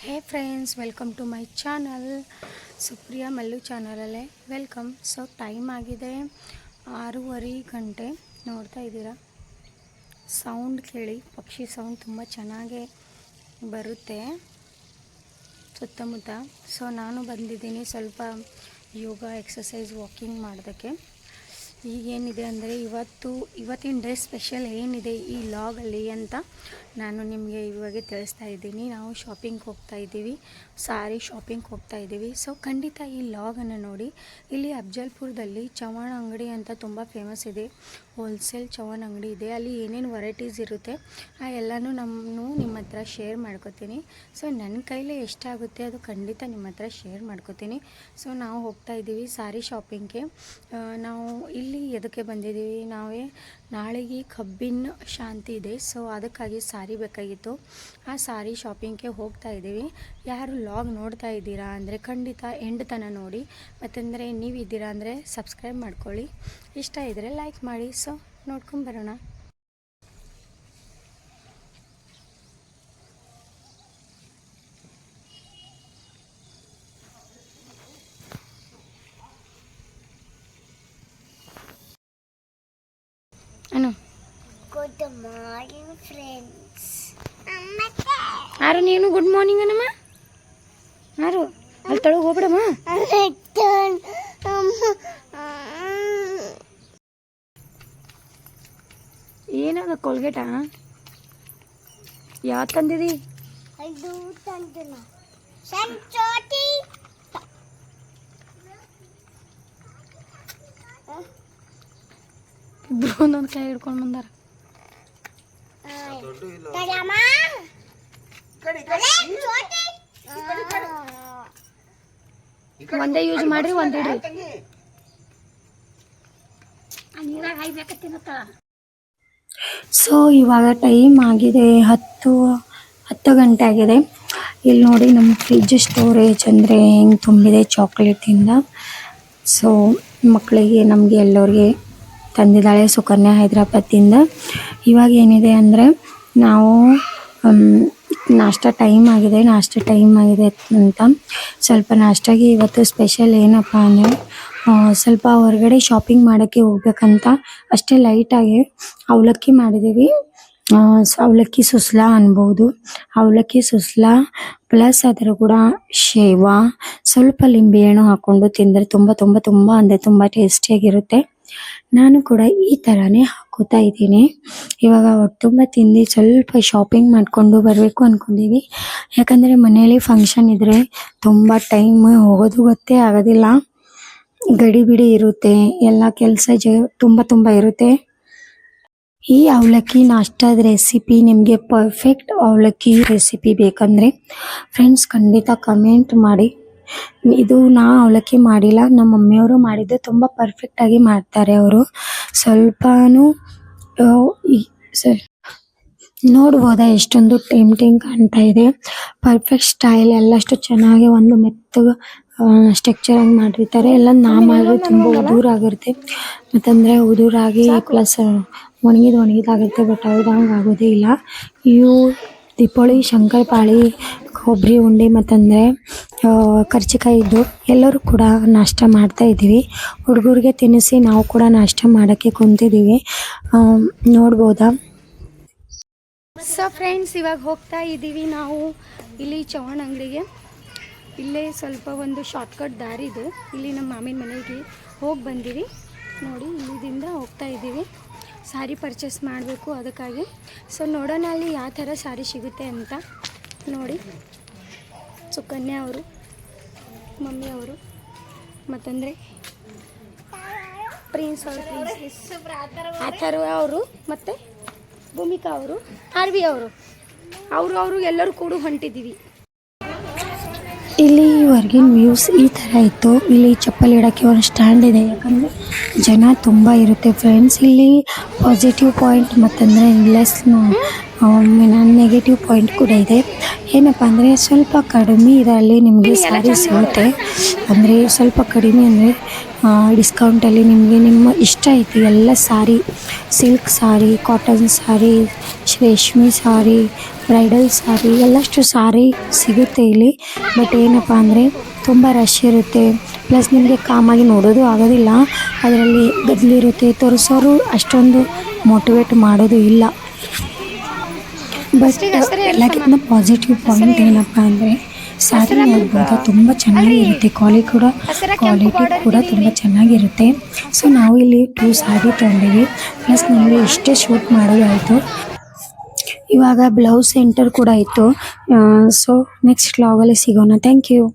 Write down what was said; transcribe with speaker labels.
Speaker 1: Hey friends, welcome to my channel. Supriya Mallu ಚಾನಲಲ್ಲೇ welcome. So time ಆಗಿದೆ 6:30 ನೋಡ್ತಾ ಇದ್ದೀರಾ, ಸೌಂಡ್ ಕೇಳಿ, ಪಕ್ಷಿ ಸೌಂಡ್ ತುಂಬ ಚೆನ್ನಾಗೇ ಬರುತ್ತೆ ಸುತ್ತಮುತ್ತ. ಸೊ ನಾನು ಬಂದಿದ್ದೀನಿ ಸ್ವಲ್ಪ ಯೋಗ, ಎಕ್ಸಸೈಸ್, ವಾಕಿಂಗ್ ಮಾಡೋದಕ್ಕೆ. ಈಗೇನಿದೆ ಅಂದರೆ ಇವತ್ತಿನ ಡೇ ಸ್ಪೆಷಲ್ ಏನಿದೆ ಈ ಲಾಗಲ್ಲಿ ಅಂತ ನಾನು ನಿಮಗೆ ಇವಾಗ ತಿಳಿಸ್ತಾ ಇದ್ದೀನಿ. ನಾವು ಶಾಪಿಂಗ್ ಹೋಗ್ತಾ ಇದ್ದೀವಿ, ಸಾರಿ ಶಾಪಿಂಗ್ ಹೋಗ್ತಾ ಇದ್ದೀವಿ. ಸೊ ಖಂಡಿತ ಈ ಲಾಗನ್ನು ನೋಡಿ. ಇಲ್ಲಿ ಅಫ್ಜಲ್ಪುರದಲ್ಲಿ ಚವಾಣ ಅಂಗಡಿ ಅಂತ ತುಂಬ ಫೇಮಸ್ ಇದೆ, ಹೋಲ್ಸೇಲ್ ಚವಾಣ ಅಂಗಡಿ ಇದೆ. ಅಲ್ಲಿ ಏನೇನು ವೆರೈಟೀಸ್ ಇರುತ್ತೆ ಆ ಎಲ್ಲನೂ ನಿಮ್ಮ ಹತ್ರ ಶೇರ್ ಮಾಡ್ಕೋತೀನಿ. ಸೊ ನನ್ನ ಕೈಲೇ ಎಷ್ಟಾಗುತ್ತೆ ಅದು ಖಂಡಿತ ನಿಮ್ಮ ಹತ್ರ ಶೇರ್ ಮಾಡ್ಕೋತೀನಿ. ಸೊ ನಾವು ಹೋಗ್ತಾ ಇದ್ದೀವಿ ಸಾರಿ ಶಾಪಿಂಗ್ಗೆ. ನಾವು ಇಲ್ಲಿ ಎದಕ್ಕೆ ಬಂದಿದ್ದೀವಿ, ನಾಳೆಗೆ ಕಬ್ಬಿನ ಶಾಂತಿ ಇದೆ. ಸೊ ಅದಕ್ಕಾಗಿ ಸಾರಿ ಬೇಕಾಗಿತ್ತು, ಆ ಸಾರಿ ಶಾಪಿಂಗ್ಗೆ ಹೋಗ್ತಾ ಇದ್ದೀವಿ. ಯಾರು ಲಾಗ್ ನೋಡ್ತಾ ಇದ್ದೀರಾ ಅಂದರೆ ಖಂಡಿತ ಎಂಡ್ ತನಕ ನೋಡಿ, ಮತ್ತಂದರೆ ನೀವು ಇದ್ದೀರಾ ಅಂದರೆ ಸಬ್ಸ್ಕ್ರೈಬ್ ಮಾಡ್ಕೊಳ್ಳಿ, ಇಷ್ಟ ಇದ್ದರೆ ಲೈಕ್ ಮಾಡಿ. ಸೊ ನೋಡ್ಕೊಂಬರೋಣ.
Speaker 2: Good morning friends.
Speaker 1: ಯಾರು ನೀನು ಗುಡ್ ಮಾರ್ನಿಂಗ್ ಅನ್ನಮ್ಮ? ಯಾರು ಅಲ್ಲಿ ತೊಳಗೆ ಹೋಗ್ಬಿಡಮ್ಮ. ಏನದ ಕೋಲ್ಗೇಟಾ? ಯಾವ ತಂದಿದಿ?
Speaker 2: ಅದು ತಂದಿನ ಸಂಚೋಟಿ.
Speaker 1: ಇಬ್ರು ಒಂದೊಂದು ಕೈ ಹಿಡ್ಕೊಂಡು ಬಂದಾರ. ಒಂದೇ ಯೂಸ್ ಮಾಡ್ರಿ, ಒಂದ್ ಇಡ್ರಿ. ಸೊ ಇವಾಗ ಟೈಮ್ ಆಗಿದೆ 10 ಗಂಟೆ ಆಗಿದೆ. ಇಲ್ಲಿ ನೋಡಿ ನಮ್ಮ ಫ್ರಿಜ್ ಸ್ಟೋರೇಜ್ ಅಂದರೆ ಹೆಂಗೆ ತುಂಬಿದೆ ಚಾಕ್ಲೇಟಿಂದ. ಸೊ ಮಕ್ಕಳಿಗೆ, ನಮಗೆ ಎಲ್ಲರಿಗೆ ತಂದಿದ್ದಾಳೆ ಸುಕನ್ಯಾ ಹೈದರಾಬಾದಿಂದ. ಇವಾಗ ಏನಿದೆ ಅಂದರೆ ನಾವು ನಾಷ್ಟ ಟೈಮ್ ಆಗಿದೆ ಅಂತ ಸ್ವಲ್ಪ ನಾಷ್ಟಾಗೆ ಇವತ್ತು ಸ್ಪೆಷಲ್ ಏನಪ್ಪ ಅಂದರೆ ಸ್ವಲ್ಪ ಹೊರಗಡೆ ಶಾಪಿಂಗ್ ಮಾಡೋಕ್ಕೆ ಹೋಗ್ಬೇಕಂತ ಅಷ್ಟೇ ಲೈಟಾಗಿ ಅವಲಕ್ಕಿ ಮಾಡಿದ್ದೀವಿ. ಅವಲಕ್ಕಿ ಸುಸ್ಲಾ ಅನ್ಬೋದು. ಅವಲಕ್ಕಿ ಸುಸ್ಲಾ ಪ್ಲಸ್ ಅದರ ಕೂಡ ಶೇವಾ, ಸ್ವಲ್ಪ ಲಿಂಬೆಹಣ್ಣು ಹಾಕ್ಕೊಂಡು ತಿಂದರೆ ತುಂಬ ತುಂಬ ತುಂಬ ಅಂದರೆ ತುಂಬ ಟೇಸ್ಟಿಯಾಗಿರುತ್ತೆ. ನಾನು ಕೂಡ ಈ ಥರನೇ ಹಾಕೋತಾ ಇದ್ದೀನಿ. ಇವಾಗ ಹೊಟ್ಟೆ ತುಂಬ ತಿಂದು ಸ್ವಲ್ಪ ಶಾಪಿಂಗ್ ಮಾಡಿಕೊಂಡು ಬರಬೇಕು ಅಂದ್ಕೊಂಡಿವಿ. ಯಾಕಂದರೆ ಮನೆಯಲ್ಲಿ ಫಂಕ್ಷನ್ ಇದ್ದರೆ ತುಂಬ ಟೈಮ್ ಹೋಗೋದು ಗೊತ್ತೇ ಆಗೋದಿಲ್ಲ. ಗಡಿಬಿಡಿ ಇರುತ್ತೆ, ಎಲ್ಲ ಕೆಲಸ ತುಂಬ ಇರುತ್ತೆ. ಈ ಅವಲಕ್ಕಿ ನಾಷ್ಟಾದ ರೆಸಿಪಿ ನಿಮಗೆ ಪರ್ಫೆಕ್ಟ್ ಅವಲಕ್ಕಿ ರೆಸಿಪಿ ಬೇಕಂದರೆ ಫ್ರೆಂಡ್ಸ್ ಖಂಡಿತ ಕಮೆಂಟ್ ಮಾಡಿ. ಇದು ನಾ ಅವಲಕ್ಕಿ ಮಾಡಿಲ್ಲ, ನಮ್ಮ ಮಮ್ಮಿಯವರು ಮಾಡಿದ್ದು ತುಂಬ ಪರ್ಫೆಕ್ಟಾಗಿ ಮಾಡ್ತಾರೆ ಅವರು. ಸ್ವಲ್ಪನೂ ನೋಡ್ಬೋದಾ ಎಷ್ಟೊಂದು ಟೆಂಪ್ಟಿಂಗ್ ಕಾಣ್ತಾ ಇದೆ. ಪರ್ಫೆಕ್ಟ್ ಸ್ಟೈಲ್ ಎಲ್ಲಷ್ಟು ಚೆನ್ನಾಗಿ ಒಂದು ಮೆತ್ತಗೆ ಸ್ಟ್ರಕ್ಚರ್ ಆಗಿ ಮಾಡಿರ್ತಾರೆ. ಎಲ್ಲ ನಾ ಮಾಡಿದ್ರೆ ತುಂಬ ಉದುರಾಗಿರುತ್ತೆ, ಮತ್ತಂದರೆ ಉದುರಾಗಿ ಪ್ಲಸ್ ಒಣಗಿದಾಗಿರುತ್ತೆ. ಬಟ್ ಅವ್ರದ್ದು ಹಂಗೆ ಆಗೋದೇ ಇಲ್ಲ. ಇವು ದೀಪಾವಳಿ ಶಂಕರಪಾಳಿ, ಕೊಬ್ಬರಿ ಉಂಡೆ ಮತ್ತಂದರೆ ಕರ್ಜಿಕಾಯಿ ಇದ್ದು ಎಲ್ಲರೂ ಕೂಡ ನಾಷ್ಟ ಮಾಡ್ತಾ ಇದ್ದೀವಿ. ಹುಡುಗರಿಗೆ ತಿನ್ನಿಸಿ ನಾವು ಕೂಡ ನಾಷ್ಟ ಮಾಡೋಕ್ಕೆ ಕುಂತಿದ್ದೀವಿ, ನೋಡ್ಬೋದಾ. ಸೊ ಫ್ರೆಂಡ್ಸ್, ಇವಾಗ ಹೋಗ್ತಾ ಇದ್ದೀವಿ ನಾವು ಇಲ್ಲಿ ಚವಾಣ ಅಂಗಡಿಗೆ. ಇಲ್ಲೇ ಸ್ವಲ್ಪ ಒಂದು ಶಾರ್ಟ್ಕಟ್ ದಾರಿ ಇದೆ, ಇಲ್ಲಿ ನಮ್ಮ ಮಾಮಿನ ಮನೆಗೆ ಹೋಗಿ ಬಂದೀವಿ. ನೋಡಿ ಇಲ್ಲಿಂದ ಹೋಗ್ತಾ ಇದ್ದೀವಿ, ಸಾರಿ ಪರ್ಚೇಸ್ ಮಾಡಬೇಕು ಅದಕ್ಕಾಗಿ. ಸೊ ನೋಡೋಣ ಅಲ್ಲಿ ಯಾವ ಥರ ಸಾರಿ ಸಿಗುತ್ತೆ ಅಂತ. ನೋಡಿ ಸುಕನ್ಯಾ ಅವರು, ಮಮ್ಮಿ ಅವರು, ಮತ್ತಂದರೆ ಪ್ರಿನ್ಸ್ ಅವರು, ಅಥರ್ವ ಅವರು, ಮತ್ತು ಭೂಮಿಕಾ ಅವರು, ಆರ್ವಿ ಅವರು ಎಲ್ಲರೂ ಕೂಡ ಹೊಂಟಿದ್ದೀವಿ. ಇಲ್ಲಿ ಹೊರಗಿನ ವ್ಯೂಸ್ ಈ ಥರ ಇತ್ತು. ಇಲ್ಲಿ ಚಪ್ಪಲಿ ಇಡೋಕ್ಕೆ ಒಂದು ಸ್ಟ್ಯಾಂಡ್ ಇದೆ, ಯಾಕಂದರೆ ಜನ ತುಂಬ ಇರುತ್ತೆ ಫ್ರೆಂಡ್ಸ್. ಇಲ್ಲಿ ಪಾಸಿಟಿವ್ ಪಾಯಿಂಟ್ ಮತ್ತಂದರೆ ಲೆಸ್ ನೆಗೆಟಿವ್ ಪಾಯಿಂಟ್ ಕೂಡ ಇದೆ. ಏನಪ್ಪ ಅಂದರೆ ಸ್ವಲ್ಪ ಕಡಿಮೆ ಇದರಲ್ಲಿ ನಿಮಗೆ ಸ್ಯಾರಿ ಸಿಗುತ್ತೆ. ಅಂದರೆ ಸ್ವಲ್ಪ ಕಡಿಮೆ ಅಂದರೆ ಡಿಸ್ಕೌಂಟಲ್ಲಿ ನಿಮಗೆ ನಿಮ್ಮ ಇಷ್ಟ ಐತಿ ಎಲ್ಲ ಸ್ಯಾರಿ, ಸಿಲ್ಕ್ ಸ್ಯಾರಿ, ಕಾಟನ್ ಸ್ಯಾರಿ, ರೇಷ್ಮೆ ಸ್ಯಾರಿ, ಬ್ರೈಡಲ್ ಸ್ಯಾರಿ ಎಲ್ಲಷ್ಟು ಸ್ಯಾರಿ ಸಿಗುತ್ತೆ ಇಲ್ಲಿ. ಬಟ್ ಏನಪ್ಪ ಅಂದರೆ ತುಂಬ ರಶ್ ಇರುತ್ತೆ. ಪ್ಲಸ್ ನಿಮಗೆ ಕಾಮಾಗಿ ನೋಡೋದು ಆಗೋದಿಲ್ಲ. ಅದರಲ್ಲಿ ಗದ್ದಲಿರುತ್ತೆ, ತೋರಿಸೋರು ಅಷ್ಟೊಂದು ಮೋಟಿವೇಟ್ ಮಾಡೋದು ಇಲ್ಲ. ಬಟ್ ಎಲ್ಲಕ್ಕಿಂತ ಪಾಸಿಟಿವ್ ಪಾಯಿಂಟ್ ಏನಪ್ಪ ಅಂದರೆ ಸ್ಯಾರಿ ನೋಡ್ಬೋದು ತುಂಬ ಚೆನ್ನಾಗಿರುತ್ತೆ. ಕ್ವಾಲಿಟಿ ಕೂಡ ತುಂಬ ಚೆನ್ನಾಗಿರುತ್ತೆ. ಸೊ ನಾವು ಇಲ್ಲಿ 2 ಸ್ಯಾರಿ ತೊಗೊಂಡಿವಿ. ಪ್ಲಸ್ ನಮಗೆ ಇಷ್ಟೇ ಶೂಟ್ ಮಾಡೋದಾಯಿತು. ಇವಾಗ ಬ್ಲೌಸ್ ಸೆಂಟರ್ ಕೂಡ ಇತ್ತು. ಸೊ ನೆಕ್ಸ್ಟ್ ವ್ಲಾಗಲ್ಲಿ ಸಿಗೋಣ. Thank you.